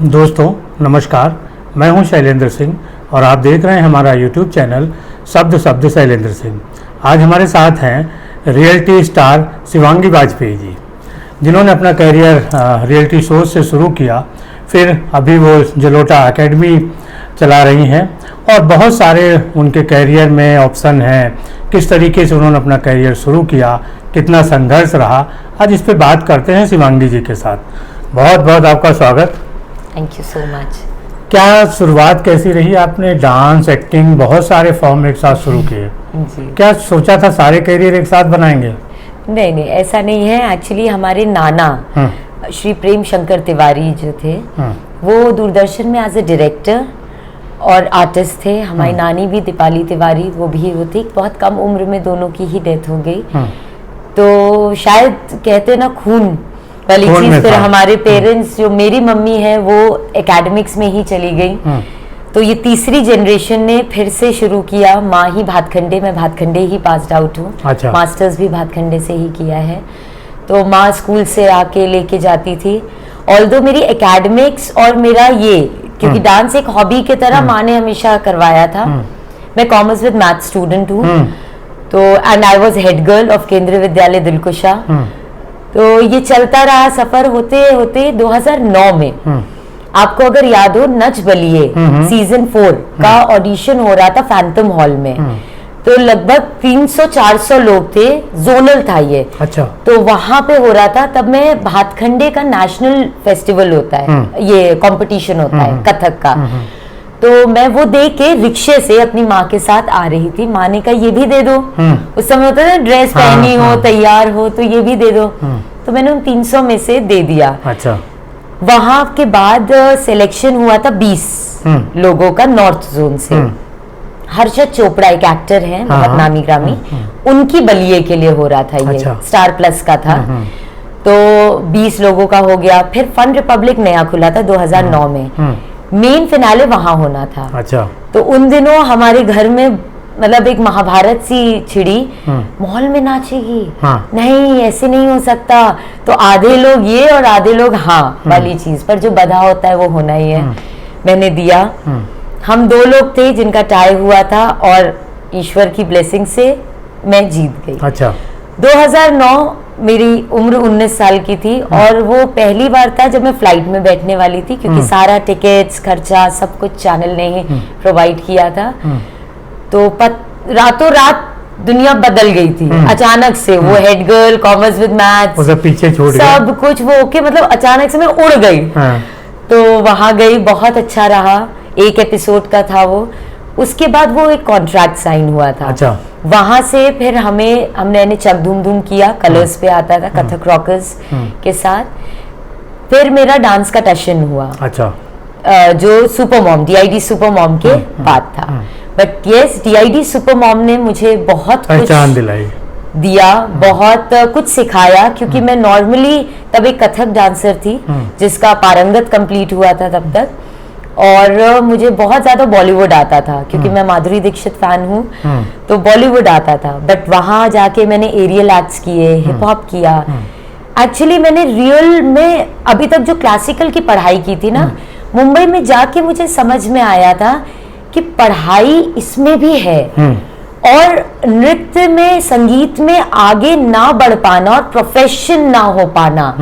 दोस्तों नमस्कार, मैं हूं शैलेंद्र सिंह और आप देख रहे हैं हमारा यूट्यूब चैनल शब्द शब्द शैलेंद्र सिंह। आज हमारे साथ हैं रियलिटी स्टार शिवांगी वाजपेयी जी, जिन्होंने अपना करियर रियलिटी शो से शुरू किया, फिर अभी वो जलोटा एकेडमी चला रही हैं और बहुत सारे उनके करियर में ऑप्शन हैं। किस तरीके से उन्होंने अपना करियर शुरू किया, कितना संघर्ष रहा, आज इस पर बात करते हैं शिवांगी जी के साथ। बहुत बहुत आपका स्वागत। Thank you so much. क्या शुरुआत कैसी रही? आपने डांस, एक्टिंग, बहुत सारे फॉर्म एक साथ शुरू किए जी। क्या सोचा था सारे करियर एक साथ बनाएंगे? नहीं नहीं, ऐसा नहीं है। एक्चुअली हमारे नाना श्री प्रेम शंकर तिवारी जो थे वो दूरदर्शन में एज ए डायरेक्टर और आर्टिस्ट थे। हमारी नानी भी दीपाली तिवारी, वो भी वो थी। बहुत कम उम्र में दोनों की ही डेथ हो गई। तो शायद कहते ना खून वाली चीज। फिर हमारे पेरेंट्स, जो मेरी मम्मी है वो एकेडमिक्स में ही चली गई, तो ये तीसरी जनरेशन ने फिर से शुरू किया। माँ ही भातखंडे, मैं भातखंडे ही पास्ड आउट हूँ। अच्छा। मास्टर्स भी भातखंडे से ही किया है। तो माँ स्कूल से आके लेके जाती थी। ऑल्दो मेरी एकेडमिक्स और मेरा ये, क्योंकि डांस एक हॉबी की तरह माँ ने हमेशा करवाया था। मैं कॉमर्स विद मैथ स्टूडेंट हूँ, तो and I was head girl of केंद्रीय विद्यालय दिलकुशा। तो ये चलता रहा सफर। होते होते 2009 में आपको अगर याद हो, नच बलिए सीजन 4 का ऑडिशन हो रहा था फैंटम हॉल में। तो लगभग 300-400 लोग थे, जोनल था ये। अच्छा। तो वहां पे हो रहा था। तब मैं भातखंडे का नेशनल फेस्टिवल होता है, ये कंपटीशन होता है कथक का। तो मैं वो देख के रिक्शे से अपनी माँ के साथ आ रही थी। माँ ने कहा ये भी दे दो। उस समय होता था ड्रेस पहनी हो, तैयार हो, तो ये भी दे दो। तो मैंने उन 300 में से दे दिया। अच्छा। वहां के बाद सिलेक्शन हुआ था 20 लोगों का नॉर्थ जोन से। हर्षद चोपड़ा एक एक्टर है, बहुत नामी ग्रामी, उनकी बलिए के लिए हो रहा था ये। अच्छा। स्टार प्लस का था। तो 20 लोगों का हो गया। फिर फन रिपब्लिक नया खुला था 2009 में। मेन फिनाले वहां होना था। अच्छा। तो उन दिनों हमारे घर में मतलब एक महाभारत सी छिड़ी। मॉल में नाचेगी? नहीं, ऐसे नहीं हो सकता। तो आधे लोग ये और आधे लोग हाँ वाली चीज पर जो बधा होता है वो होना ही है। मैंने दिया। हम 2 लोग थे जिनका टाई हुआ था और ईश्वर की ब्लेसिंग से मैं जीत गई। अच्छा। 2009 मेरी उम्र 19 साल की थी और वो पहली बार था जब मैं फ्लाइट में बैठने वाली थी, क्योंकि सारा टिकट्स, खर्चा सब कुछ चैनल ने ही प्रोवाइड किया था। तो रातों रात दुनिया बदल गई थी अचानक से। वो head girl, commerce with maths, पीछे छोड़ सब कुछ वो ओके, मतलब अचानक से मैं उड़ गई। तो वहां गई, बहुत अच्छा रहा। एक एपिसोड का था वो। उसके बाद वो एक कॉन्ट्रैक्ट साइन हुआ था। अच्छा। वहां से फिर हमने चक धूम धूम किया, कलर्स पे आता था कथक रॉकर्स के साथ। फिर मेरा डांस का टशन हुआ। अच्छा। जो super mom, DID super mom के बाद था। But yes, DID super mom ने मुझे बहुत पहचान दिलाई, दिया, बहुत कुछ सिखाया। क्योंकि मैं नॉर्मली तब एक कथक डांसर थी जिसका पारंगत कंप्लीट हुआ था तब तक। और मुझे बहुत ज्यादा बॉलीवुड आता था, क्योंकि मैं माधुरी दीक्षित फैन हूँ। तो बॉलीवुड आता था। बट वहां जाके मैंने एरियल एक्ट्स किए, हिप हॉप किया। एक्चुअली मैंने रियल में अभी तक जो क्लासिकल की पढ़ाई की थी ना, मुंबई में जाके मुझे समझ में आया था कि पढ़ाई इसमें भी है। और नृत्य में, संगीत में आगे ना बढ़ पाना और प्रोफेशन ना हो पाना,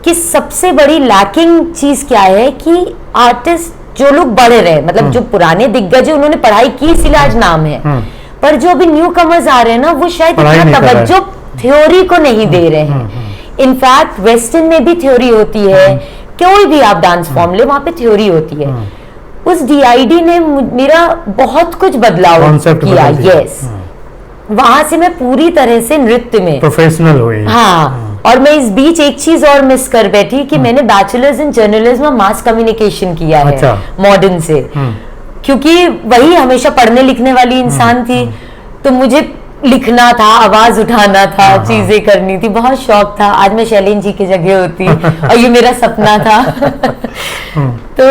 कि सबसे बड़ी लैकिंग चीज क्या है कि आर्टिस्ट जो लोग बढ़े रहे, मतलब जो पुराने दिग्गज है उन्होंने पढ़ाई की इसीलिए आज नाम है। पर जो अभी न्यू कमर्स आ रहे हैं ना, वो शायद इतना तवज्जो थ्योरी को नहीं दे रहे हैं। इनफैक्ट वेस्टर्न में भी थ्योरी होती है, कोई भी आप डांस फॉर्म ले वहां पे थ्योरी होती है। उस DID ने मेरा बहुत कुछ बदलाव किया। यस, वहां से मैं पूरी तरह से नृत्य में प्रोफेशनल हुई। हाँ। और मैं इस बीच एक चीज और मिस कर बैठी कि मैंने बैचलर्स इन जर्नलिज्म और मास कम्युनिकेशन किया है मॉडर्न से। क्योंकि वही हमेशा पढ़ने लिखने वाली इंसान थी, तो मुझे लिखना था, आवाज उठाना था, चीजें करनी थी, बहुत शौक था। आज मैं शैलेंद्र जी की जगह होती और ये मेरा सपना था। तो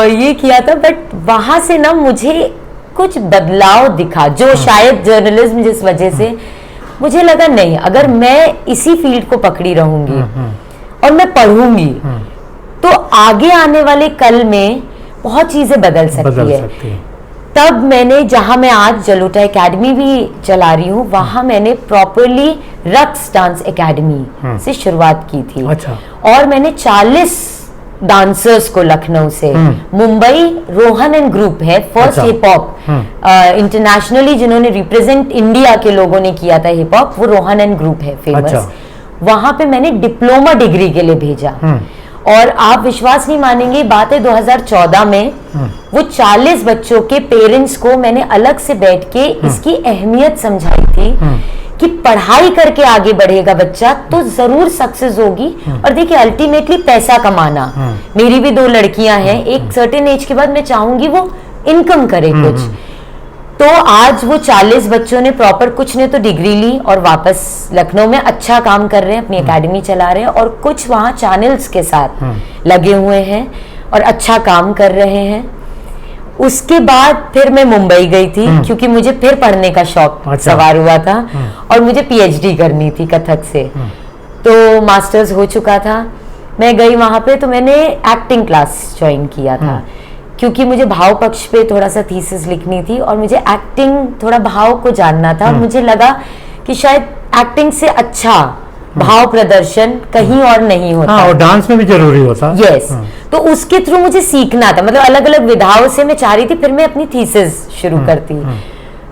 ये किया था। बट वहां से ना मुझे कुछ बदलाव दिखा, जो शायद जर्नलिज्म जिस वजह से मुझे लगा नहीं, अगर मैं इसी फील्ड को पकड़ी रहूंगी और मैं पढ़ूंगी तो आगे आने वाले कल में बहुत चीजें बदल सकती है। तब मैंने, जहां मैं आज जलोटा एकेडमी भी चला रही हूँ, वहां मैंने प्रॉपरली रक्स डांस एकेडमी से शुरुआत की थी। अच्छा। और मैंने 40 डांसर्स को लखनऊ से, मुंबई रोहन एंड ग्रुप है फर्स्ट हिप हॉप इंटरनेशनली जिन्होंने रिप्रेजेंट इंडिया के लोगों ने किया था हिप हॉप, वो रोहन एंड ग्रुप है फेमस। अच्छा। वहां पे मैंने डिप्लोमा डिग्री के लिए भेजा। और आप विश्वास नहीं मानेंगे, बात है 2014 में, वो 40 बच्चों के पेरेंट्स को मैंने अलग से बैठ के इसकी अहमियत समझाई थी कि पढ़ाई करके आगे बढ़ेगा बच्चा तो जरूर सक्सेस होगी। और देखिए अल्टीमेटली पैसा कमाना, मेरी भी 2 लड़कियां हैं, एक सर्टेन एज के बाद मैं चाहूंगी वो इनकम करे कुछ। तो आज वो 40 बच्चों ने प्रॉपर, कुछ ने तो डिग्री ली और वापस लखनऊ में अच्छा काम कर रहे हैं, अपनी एकेडमी चला रहे हैं, और कुछ वहाँ चैनल्स के साथ लगे हुए हैं और अच्छा काम कर रहे हैं। उसके बाद फिर मैं मुंबई गई थी क्योंकि मुझे फिर पढ़ने का शौक सवार हुआ था और मुझे पीएचडी करनी थी कथक से। तो मास्टर्स हो चुका था, मैं गई वहाँ पे, तो मैंने एक्टिंग क्लास ज्वाइन किया था क्योंकि मुझे भाव पक्ष पे थोड़ा सा थीसिस लिखनी थी और मुझे एक्टिंग, थोड़ा भाव को जानना था। मुझे लगा कि शायद एक्टिंग से अच्छा भाव प्रदर्शन कहीं और नहीं होता। और डांस में भी जरूरी होता। यस। तो उसके थ्रू मुझे सीखना था, मतलब अलग अलग विधाओं से मैं चाह रही थी फिर मैं अपनी थीसिस शुरू करती।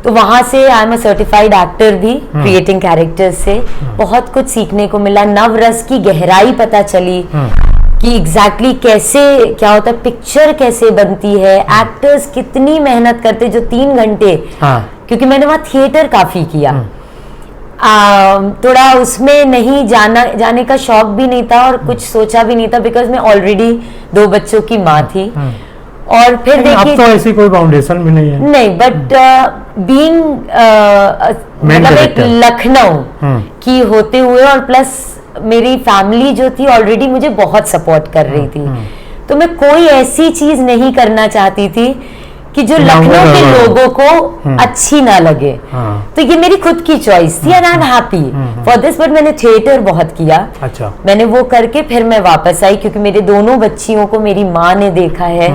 तो वहां से I am a certified actor भी, क्रिएटिंग कैरेक्टर्स से बहुत कुछ सीखने को मिला। नवरस की गहराई पता चली कि एग्जैक्टली कैसे, क्या होता है, पिक्चर कैसे बनती है, एक्टर्स कितनी मेहनत करते, जो 3 घंटे, क्योंकि मैंने वहाँ थिएटर काफी किया। थोड़ा उसमें नहीं जाने का शौक भी नहीं था और कुछ सोचा भी नहीं था, बिकॉज मैं ऑलरेडी 2 बच्चों की माँ थी। और फिर देखिए, अब तो ऐसी कोई फाउंडेशन भी नहीं है। नहीं, बट बीइंग मतलब एक लखनऊ की होते हुए, और प्लस मेरी फैमिली जो थी ऑलरेडी मुझे बहुत सपोर्ट कर रही थी, तो मैं कोई ऐसी चीज नहीं करना चाहती थी कि जो लखनऊ के लोगों को अच्छी ना लगे। तो ये मेरी खुद की चॉइस थी and I am happy for this. But मैंने थिएटर बहुत किया। अच्छा। मैंने वो करके फिर मैं वापस आई क्योंकि मेरे दोनों बच्चियों को मेरी माँ ने देखा है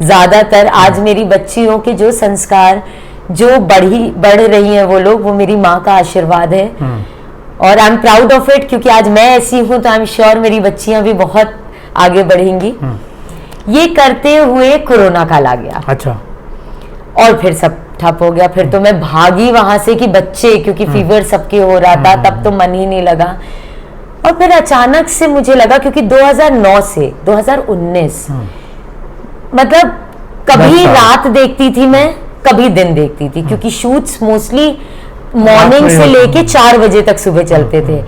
ज्यादातर। आज मेरी बच्चियों के जो संस्कार, जो बढ़ रही हैं वो लोग, वो मेरी माँ का आशीर्वाद है और I am proud of it. क्योंकि आज मैं ऐसी हूं तो आई एम श्योर मेरी बच्चियां भी बहुत आगे बढ़ेंगी। ये करते हुए कोरोना काल आ गया। अच्छा। और फिर सब ठप हो गया। फिर तो मैं भागी वहां से कि बच्चे, क्योंकि फीवर सबके हो रहा था, तब तो मन ही नहीं लगा। और फिर अचानक से मुझे लगा, क्योंकि 2009 से 2019 मतलब कभी रात देखती थी मैं, कभी दिन देखती थी, क्योंकि शूट्स मोस्टली मॉर्निंग से लेके 4 बजे तक सुबह चलते थे।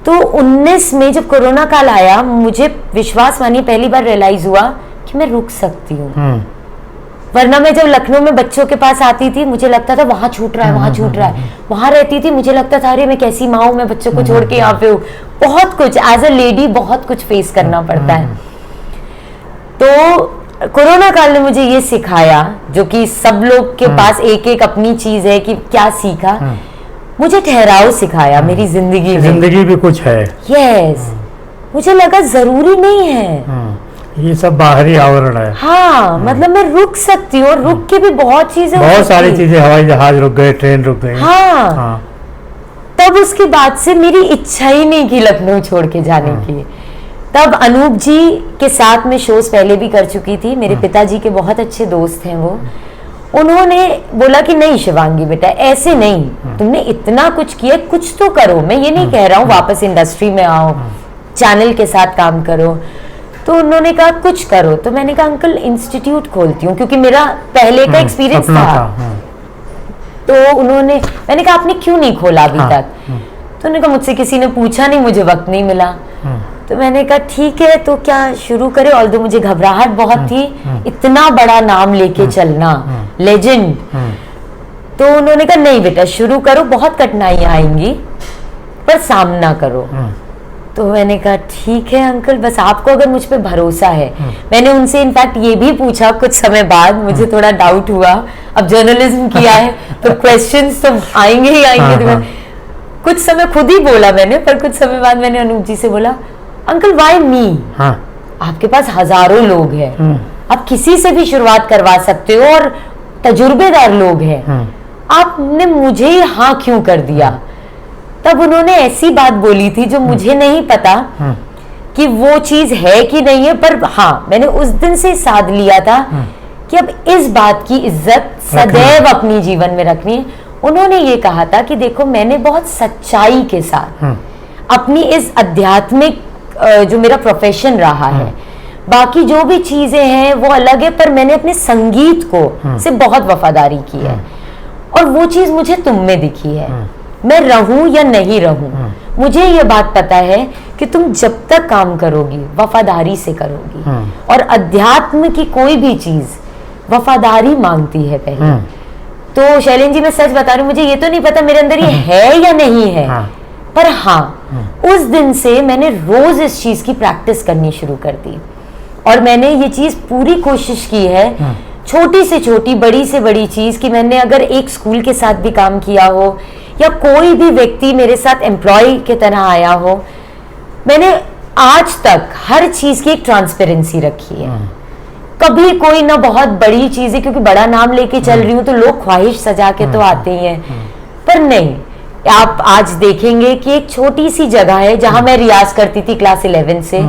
तो 19 में जब कोरोना काल आया, मुझे विश्वास मानिए पहली बार रियलाइज हुआ कि मैं रुक सकती हूँ। वरना मैं जब लखनऊ में बच्चों के पास आती थी, मुझे लगता था वहां छूट रहा है, वहां छूट रहा है। वहां रहती थी, मुझे लगता था अरे मैं कैसी माँ हूं, मैं बच्चों को छोड़ के यहाँ पे हूँ। बहुत कुछ एज अ लेडी बहुत कुछ फेस करना पड़ता है। तो कोरोना काल ने मुझे ये सिखाया, जो कि सब लोग के पास एक एक अपनी चीज है, कि क्या सीखा। मुझे ठहराव सिखाया मेरी जिंदगी में। जिंदगी भी कुछ है। यस। मुझे लगा जरूरी नहीं है, ये सब बाहरी आवरण है। हाँ, मतलब मैं रुक सकती हूँ, रुक के भी बहुत चीजें, बहुत सारी चीजें, हवाई जहाज रुक गए, ट्रेन रुक गई। हाँ। तब उसके बाद से मेरी इच्छा ही नहीं की लखनऊ छोड़ के जाने की। तब अनूप जी के साथ में शोज पहले भी कर चुकी थी। मेरे पिताजी के बहुत अच्छे दोस्त हैं वो। उन्होंने बोला कि नहीं शिवांगी बेटा, ऐसे नहीं, तुमने इतना कुछ किया, कुछ तो करो। मैं ये नहीं कह रहा हूँ वापस इंडस्ट्री में आओ, चैनल के साथ काम करो। तो उन्होंने कहा कुछ करो। तो मैंने कहा अंकल इंस्टीट्यूट खोलती हूँ, क्योंकि मेरा पहले का एक्सपीरियंस था। तो मैंने कहा आपने क्यों नहीं खोला अभी तक? तो उन्होंने कहा मुझसे किसी ने पूछा नहीं, मुझे वक्त नहीं मिला। तो मैंने कहा ठीक है, तो क्या शुरू करें। ऑल्दो मुझे घबराहट बहुत थी, इतना बड़ा नाम लेके चलना, लेजेंड। तो उन्होंने कहा नहीं बेटा शुरू करो, बहुत कठिनाइयां आएंगी पर सामना करो। तो मैंने कहा ठीक है अंकल, बस आपको अगर मुझ पे भरोसा है। मैंने उनसे इनफैक्ट ये भी पूछा कुछ समय बाद, मुझे थोड़ा डाउट हुआ, अब जर्नलिज्म किया है तो क्वेश्चंस तो आएंगे ही आएंगे। तो कुछ समय खुद ही बोला मैंने, पर कुछ समय बाद मैंने अनूप जी से बोला अंकल वाई मी, आपके पास हजारों लोग हैं, आप किसी से भी शुरुआत करवा सकते हो और तजुर्बेदार लोग हैं, आपने मुझे ही हाँ क्यों कर दिया? तब उन्होंने ऐसी बात बोली थी जो मुझे नहीं पता कि वो चीज है कि नहीं है, पर हाँ मैंने उस दिन से साध लिया था कि अब इस बात की इज्जत सदैव अपनी जीवन में रखनी है। उन्होंने ये कहा था कि देखो मैंने बहुत सच्चाई के साथ अपनी इस आध्यात्मिक जो मेरा प्रोफेशन रहा है, बाकी जो भी चीजें हैं वो अलग है, पर मैंने अपने संगीत को से बहुत वफादारी की है और वो चीज मुझे तुम में दिखी है। मैं रहूं या नहीं रहूं, मुझे ये बात पता है कि तुम जब तक काम करोगी वफादारी से करोगी, और अध्यात्म की कोई भी चीज वफादारी मांगती है पहले। तो शैलेंद्र जी मैं सच बता रही हूँ, मुझे ये तो नहीं पता मेरे अंदर ये है या नहीं है, पर हाँ उस दिन से मैंने रोज इस चीज की प्रैक्टिस करनी शुरू कर दी और मैंने ये चीज पूरी कोशिश की है, छोटी से छोटी बड़ी से बड़ी चीज कि मैंने अगर एक स्कूल के साथ भी काम किया हो या कोई भी व्यक्ति मेरे साथ एम्प्लॉय के तरह आया हो, मैंने आज तक हर चीज की एक ट्रांसपेरेंसी रखी है। कभी कोई ना बहुत बड़ी चीज है क्योंकि बड़ा नाम लेके चल रही हूँ तो लोग ख्वाहिश सजा के तो आते ही हैं, पर नहीं, आप आज देखेंगे कि एक छोटी सी जगह है जहां मैं रियाज करती थी क्लास 11 से,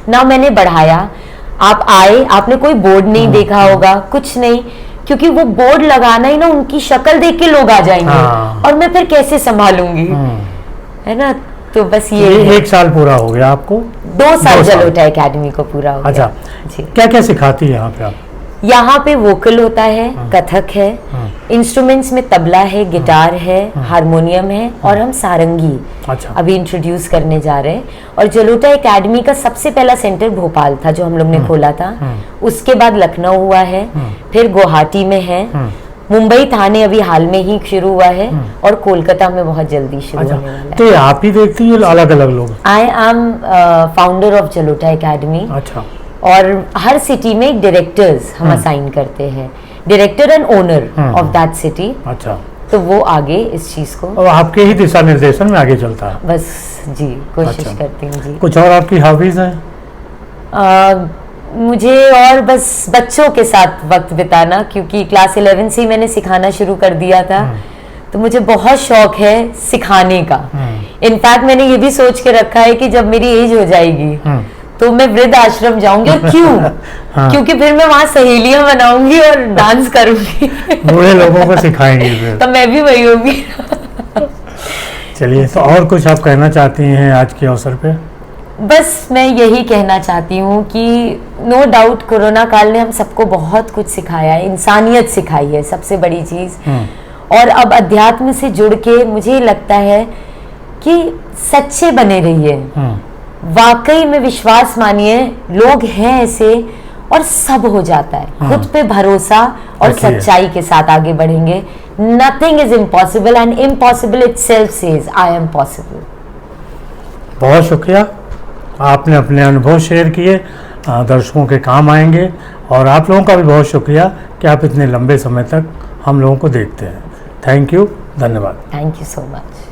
ना मैंने बढ़ाया। आप आए, आपने कोई बोर्ड नहीं देखा होगा, कुछ नहीं, क्योंकि वो बोर्ड लगाना ही ना, उनकी शक्ल देख के लोग आ जाएंगे और मैं फिर कैसे संभालूंगी, है ना। तो बस ये 1 साल पूरा हो गया आपको? 2 साल जलोटा एकेडमी को पूरा हो गया। अच्छा, क्या क्या सिखाती है यहाँ पे आप? यहाँ पे वोकल होता है, कथक है, इंस्ट्रूमेंट्स में तबला है, गिटार है, हारमोनियम है और हम सारंगी अभी इंट्रोड्यूस करने जा रहे हैं। और जलोटा एकेडमी का सबसे पहला सेंटर भोपाल था जो हम लोग ने खोला था, उसके बाद लखनऊ हुआ है, फिर गुवाहाटी में है, मुंबई थाने अभी हाल में ही शुरू हुआ है और कोलकाता में बहुत जल्दी शुरू होने वाला है। तो आप ही देखती हैं अलग अलग लोग? I am founder of Jalota academy. अच्छा। और हर सिटी में एक डायरेक्टर्स हम असाइन करते हैं, director and owner of that city. अच्छा। तो वो आगे इस चीज को और आपके ही दिशा निर्देशन में आगे चलता है? बस जी, कोशिश करती हूँ जी। कुछ और आपकी हॉबीज हैं? मुझे और बस बच्चों के साथ वक्त बिताना, क्योंकि क्लास 11 से ही मैंने सिखाना शुरू कर दिया था, तो मुझे बहुत शौक है सिखाने का। इनफैक्ट मैंने ये भी सोच के रखा है कि जब मेरी एज हो जाएगी तो मैं वृद्ध आश्रम जाऊंगी। और क्यों? क्योंकि फिर मैं वहां सहेलियां बनाऊंगी और डांस करूंगी, बूढ़े लोगों को सिखाएंगी फिर। तो मैं भी वही होंगी। चलिए, तो और कुछ आप कहना चाहती हैं आज के अवसर पे? बस मैं यही कहना चाहती हूँ कि नो डाउट कोरोना काल ने हम सबको बहुत कुछ सिखाया है, इंसानियत सिखाई है सबसे बड़ी चीज। और अब अध्यात्म से जुड़ के मुझे लगता है कि सच्चे बने रहिए, वाकई में विश्वास मानिए, लोग हैं ऐसे और सब हो जाता है। खुद पे भरोसा और सच्चाई के साथ आगे बढ़ेंगे। Nothing is impossible and impossible itself says I am possible. बहुत शुक्रिया, आपने अपने अनुभव शेयर किए, दर्शकों के काम आएंगे। और आप लोगों का भी बहुत शुक्रिया कि आप इतने लंबे समय तक हम लोगों को देखते हैं। थैंक यू, धन्यवाद। Thank you so much.